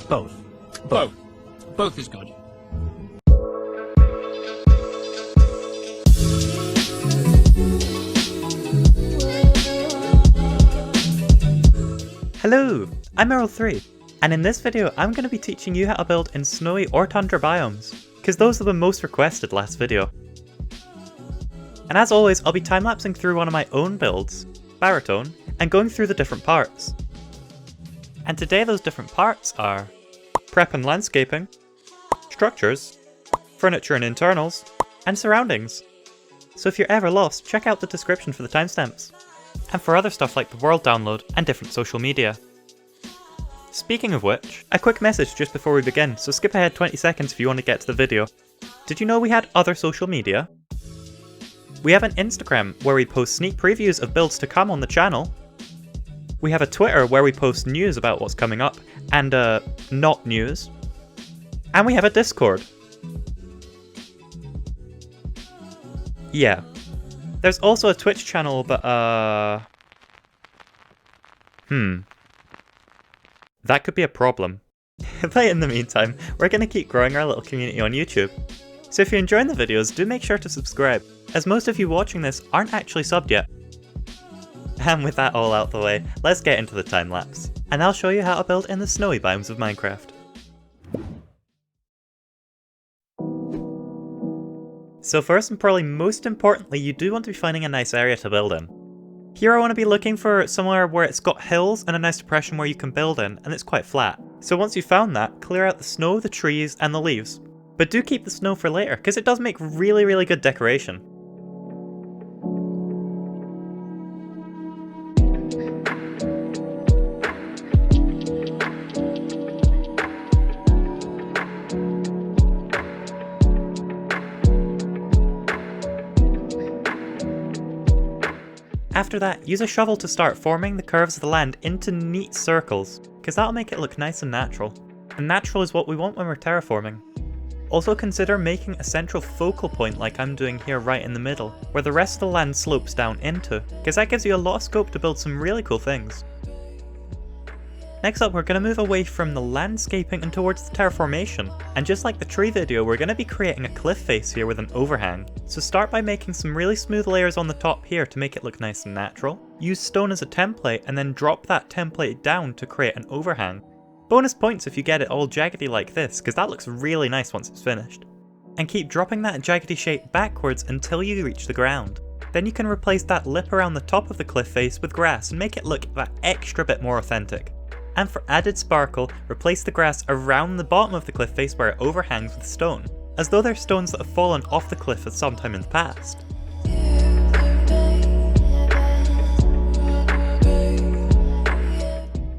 Both. Both. Both is good. Hello, I'm Earl3, and in this video I'm going to be teaching you how to build in snowy or tundra biomes, because those are the most requested last video. And as always, I'll be time-lapsing through one of my own builds, Baritone, and going through the different parts. And today those different parts are prep and landscaping, structures, furniture and internals, and surroundings. So if you're ever lost, check out the description for the timestamps, and for other stuff like the world download and different social media. Speaking of which, a quick message just before we begin, so skip ahead 20 seconds if you want to get to the video. Did you know we had other social media? We have an Instagram where we post sneak previews of builds to come on the channel. We have a Twitter where we post news about what's coming up, and not news. And we have a Discord. Yeah. There's also a Twitch channel, but that could be a problem. But in the meantime, we're going to keep growing our little community on YouTube. So if you're enjoying the videos, do make sure to subscribe, as most of you watching this aren't actually subbed yet. And with that all out the way, let's get into the time-lapse, and I'll show you how to build in the snowy biomes of Minecraft. So first and probably most importantly, you do want to be finding a nice area to build in. Here I want to be looking for somewhere where it's got hills and a nice depression where you can build in, and it's quite flat. So once you've found that, clear out the snow, the trees, and the leaves. But do keep the snow for later, because it does make really good decoration. After that, use a shovel to start forming the curves of the land into neat circles, because that'll make it look nice and natural. And natural is what we want when we're terraforming. Also consider making a central focal point like I'm doing here right in the middle, where the rest of the land slopes down into, because that gives you a lot of scope to build some really cool things. Next up, we're going to move away from the landscaping and towards the terraformation, and just like the tree video, we're going to be creating a cliff face here with an overhang. So start by making some really smooth layers on the top here to make it look nice and natural. Use stone as a template and then drop that template down to create an overhang. Bonus points if you get it all jaggedy like this, because that looks really nice once it's finished. And keep dropping that jaggedy shape backwards until you reach the ground. Then you can replace that lip around the top of the cliff face with grass and make it look that extra bit more authentic. And for added sparkle, replace the grass around the bottom of the cliff face where it overhangs with stone, as though they're stones that have fallen off the cliff at some time in the past.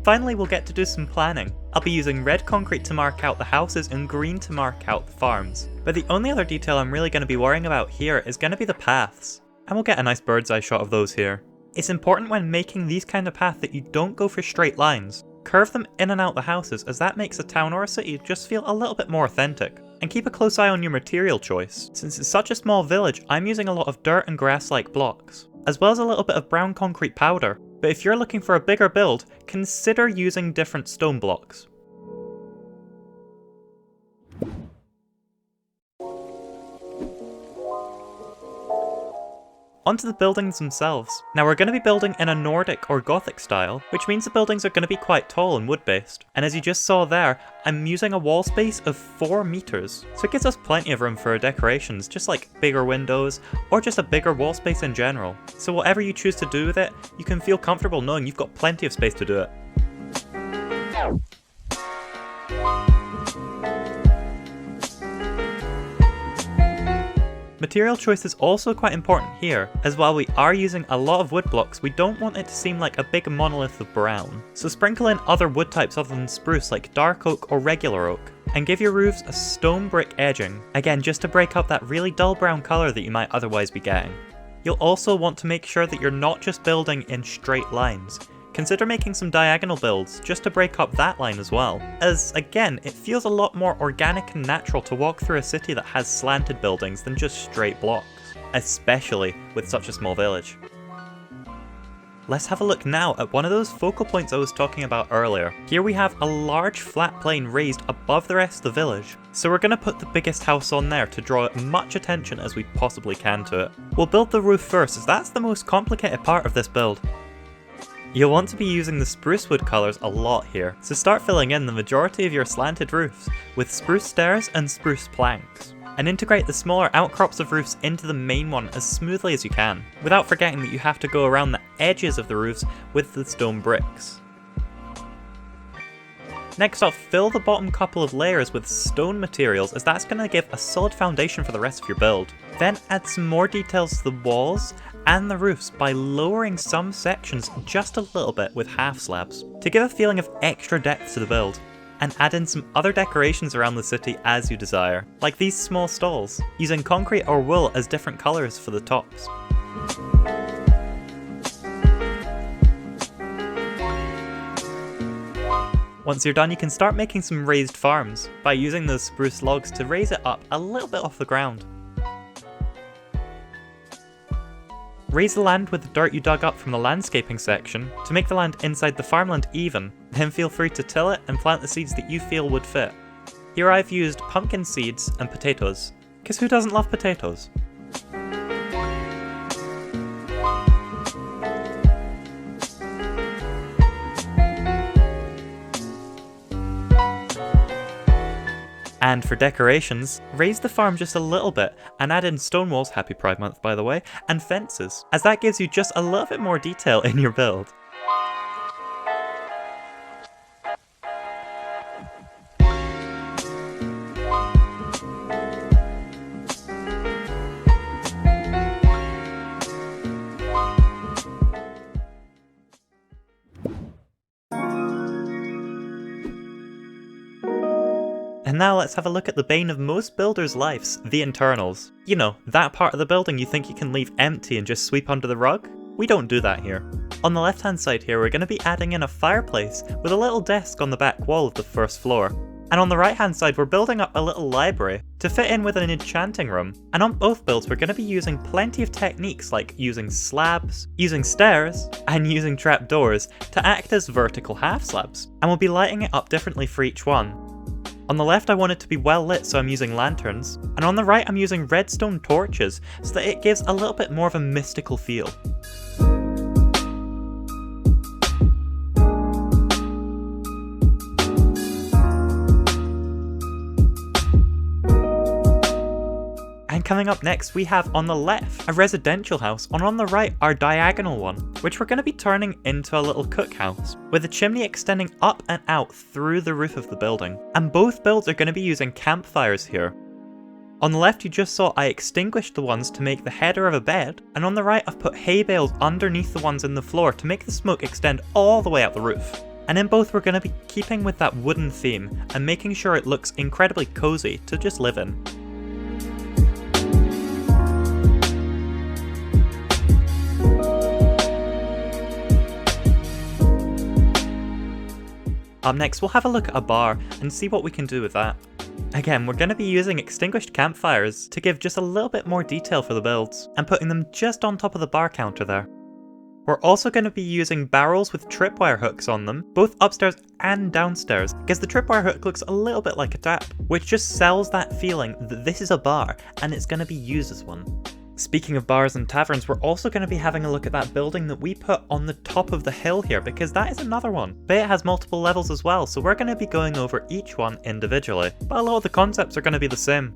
Finally, we'll get to do some planning. I'll be using red concrete to mark out the houses and green to mark out the farms. But the only other detail I'm really going to be worrying about here is going to be the paths. And we'll get a nice bird's eye shot of those here. It's important when making these kind of paths that you don't go for straight lines. Curve them in and out the houses, as that makes a town or a city just feel a little bit more authentic. And keep a close eye on your material choice. Since it's such a small village, I'm using a lot of dirt and grass-like blocks, as well as a little bit of brown concrete powder. But if you're looking for a bigger build, consider using different stone blocks. Onto the buildings themselves. Now we're going to be building in a Nordic or Gothic style, which means the buildings are going to be quite tall and wood-based. And as you just saw there, I'm using a wall space of 4 meters. So it gives us plenty of room for our decorations, just like bigger windows, or just a bigger wall space in general. So whatever you choose to do with it, you can feel comfortable knowing you've got plenty of space to do it. Material choice is also quite important here, as while we are using a lot of wood blocks, we don't want it to seem like a big monolith of brown. So sprinkle in other wood types other than spruce like dark oak or regular oak, and give your roofs a stone brick edging, again just to break up that really dull brown colour that you might otherwise be getting. You'll also want to make sure that you're not just building in straight lines. Consider making some diagonal builds just to break up that line as well, as again, it feels a lot more organic and natural to walk through a city that has slanted buildings than just straight blocks, especially with such a small village. Let's have a look now at one of those focal points I was talking about earlier. Here we have a large flat plain raised above the rest of the village, so we're going to put the biggest house on there to draw as much attention as we possibly can to it. We'll build the roof first, as that's the most complicated part of this build. You'll want to be using the spruce wood colours a lot here, so start filling in the majority of your slanted roofs with spruce stairs and spruce planks, and integrate the smaller outcrops of roofs into the main one as smoothly as you can, without forgetting that you have to go around the edges of the roofs with the stone bricks. Next up, fill the bottom couple of layers with stone materials, as that's going to give a solid foundation for the rest of your build. Then add some more details to the walls and the roofs by lowering some sections just a little bit with half slabs, to give a feeling of extra depth to the build. And add in some other decorations around the city as you desire, like these small stalls, using concrete or wool as different colours for the tops. Once you're done, you can start making some raised farms by using those spruce logs to raise it up a little bit off the ground. Raise the land with the dirt you dug up from the landscaping section to make the land inside the farmland even, then feel free to till it and plant the seeds that you feel would fit. Here I've used pumpkin seeds and potatoes, because who doesn't love potatoes? And for decorations, raise the farm just a little bit and add in stone walls, happy Pride Month by the way, and fences, as that gives you just a little bit more detail in your build. And now let's have a look at the bane of most builders' lives, the internals. You know, that part of the building you think you can leave empty and just sweep under the rug? We don't do that here. On the left hand side here, we're going to be adding in a fireplace with a little desk on the back wall of the first floor. And on the right hand side, we're building up a little library to fit in with an enchanting room. And on both builds, we're going to be using plenty of techniques like using slabs, using stairs, and using trapdoors to act as vertical half slabs. And we'll be lighting it up differently for each one. On the left I want it to be well lit, so I'm using lanterns, and on the right I'm using redstone torches so that it gives a little bit more of a mystical feel. And coming up next we have on the left a residential house, and on the right our diagonal one, which we're going to be turning into a little cookhouse, with a chimney extending up and out through the roof of the building. And both builds are going to be using campfires here. On the left you just saw I extinguished the ones to make the header of a bed, and on the right I've put hay bales underneath the ones in the floor to make the smoke extend all the way up the roof. And in both we're going to be keeping with that wooden theme and making sure it looks incredibly cozy to just live in. Up next, we'll have a look at a bar and see what we can do with that. Again, we're going to be using extinguished campfires to give just a little bit more detail for the builds, and putting them just on top of the bar counter there. We're also going to be using barrels with tripwire hooks on them, both upstairs and downstairs, because the tripwire hook looks a little bit like a tap, which just sells that feeling that this is a bar and it's going to be used as one. Speaking of bars and taverns, we're also going to be having a look at that building that we put on the top of the hill here, because that is another one. But it has multiple levels as well, so we're going to be going over each one individually. But a lot of the concepts are going to be the same.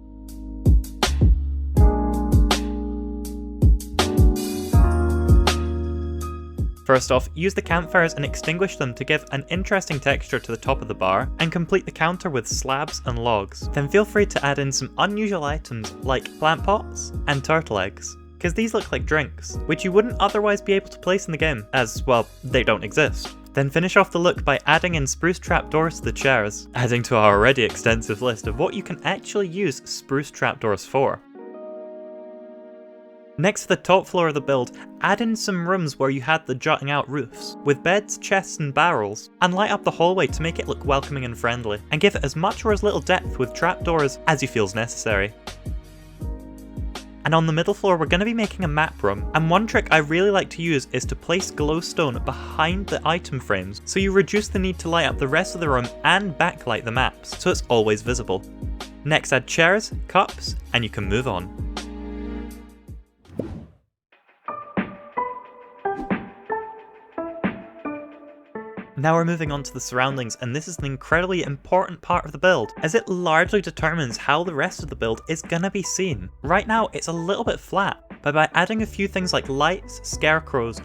First off, use the campfires and extinguish them to give an interesting texture to the top of the bar, and complete the counter with slabs and logs. Then feel free to add in some unusual items like plant pots and turtle eggs, because these look like drinks, which you wouldn't otherwise be able to place in the game, as, well, they don't exist. Then finish off the look by adding in spruce trapdoors to the chairs, adding to our already extensive list of what you can actually use spruce trapdoors for. Next to the top floor of the build, add in some rooms where you had the jutting out roofs, with beds, chests and barrels, and light up the hallway to make it look welcoming and friendly, and give it as much or as little depth with trapdoors as you feel is necessary. And on the middle floor, we're going to be making a map room. And one trick I really like to use is to place glowstone behind the item frames, so you reduce the need to light up the rest of the room and backlight the maps, so it's always visible. Next, add chairs, cups, and you can move on. Now we're moving on to the surroundings, and this is an incredibly important part of the build, as it largely determines how the rest of the build is gonna be seen. Right now it's a little bit flat, but by adding a few things like lights, scarecrows,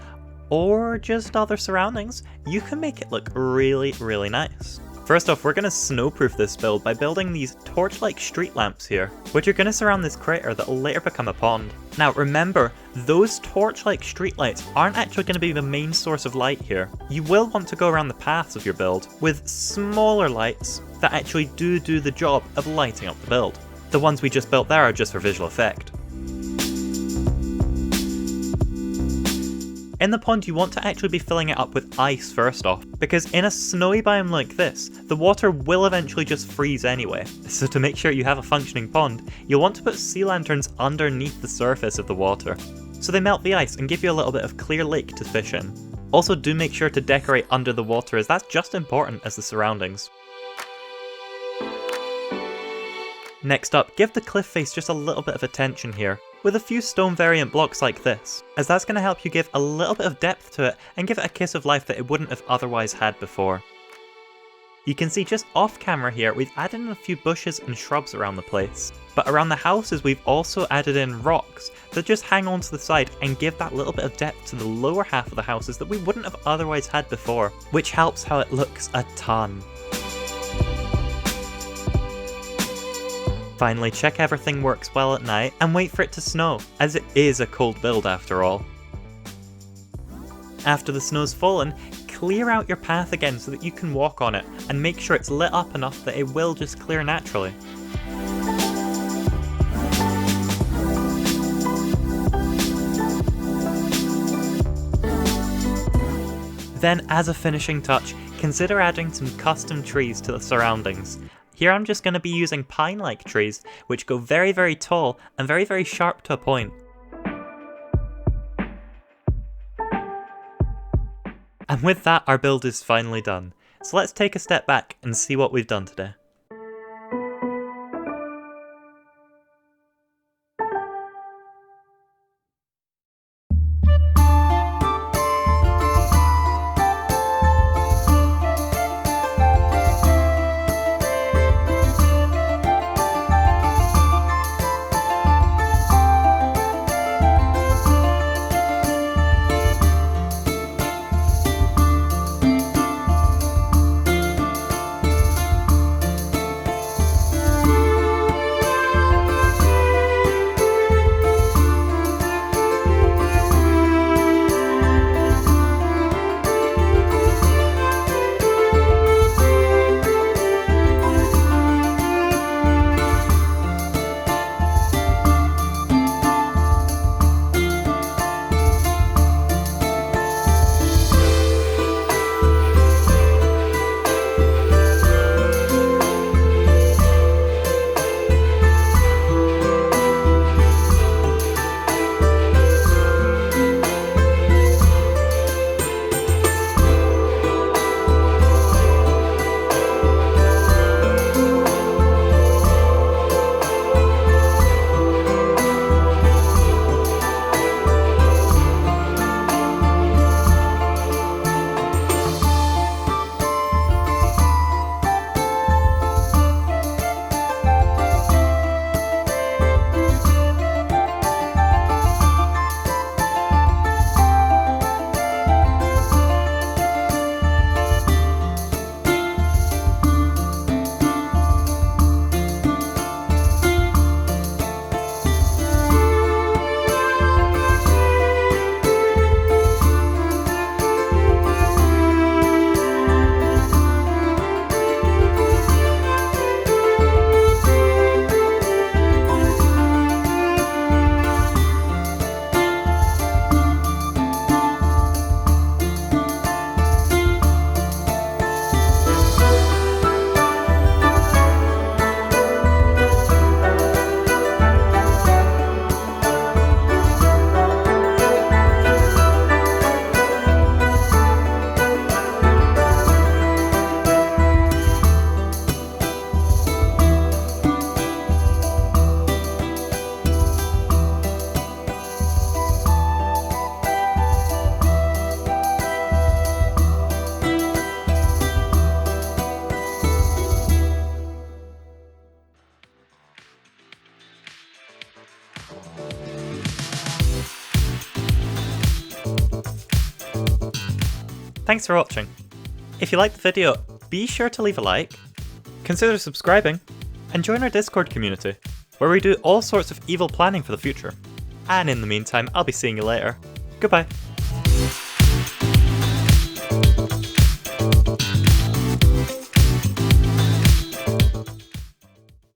or just other surroundings, you can make it look really, really nice. First off, we're going to snowproof this build by building these torch-like street lamps here, which are going to surround this crater that will later become a pond. Now remember, those torch-like streetlights aren't actually going to be the main source of light here. You will want to go around the paths of your build with smaller lights that actually do the job of lighting up the build. The ones we just built there are just for visual effect. In the pond, you want to actually be filling it up with ice first off, because in a snowy biome like this, the water will eventually just freeze anyway. So to make sure you have a functioning pond, you'll want to put sea lanterns underneath the surface of the water, so they melt the ice and give you a little bit of clear lake to fish in. Also do make sure to decorate under the water, as that's just as important as the surroundings. Next up, give the cliff face just a little bit of attention here, with a few stone variant blocks like this, as that's going to help you give a little bit of depth to it and give it a kiss of life that it wouldn't have otherwise had before. You can see just off camera here, we've added in a few bushes and shrubs around the place, but around the houses we've also added in rocks that just hang onto the side and give that little bit of depth to the lower half of the houses that we wouldn't have otherwise had before, which helps how it looks a ton. Finally, check everything works well at night and wait for it to snow, as it is a cold build after all. After the snow's fallen, clear out your path again so that you can walk on it, and make sure it's lit up enough that it will just clear naturally. Then, as a finishing touch, consider adding some custom trees to the surroundings. Here I'm just going to be using pine-like trees, which go very, very tall and very, very sharp to a point. And with that, our build is finally done. So let's take a step back and see what we've done today. Thanks for watching. If you liked the video, be sure to leave a like, consider subscribing, and join our Discord community, where we do all sorts of evil planning for the future. And in the meantime, I'll be seeing you later. Goodbye.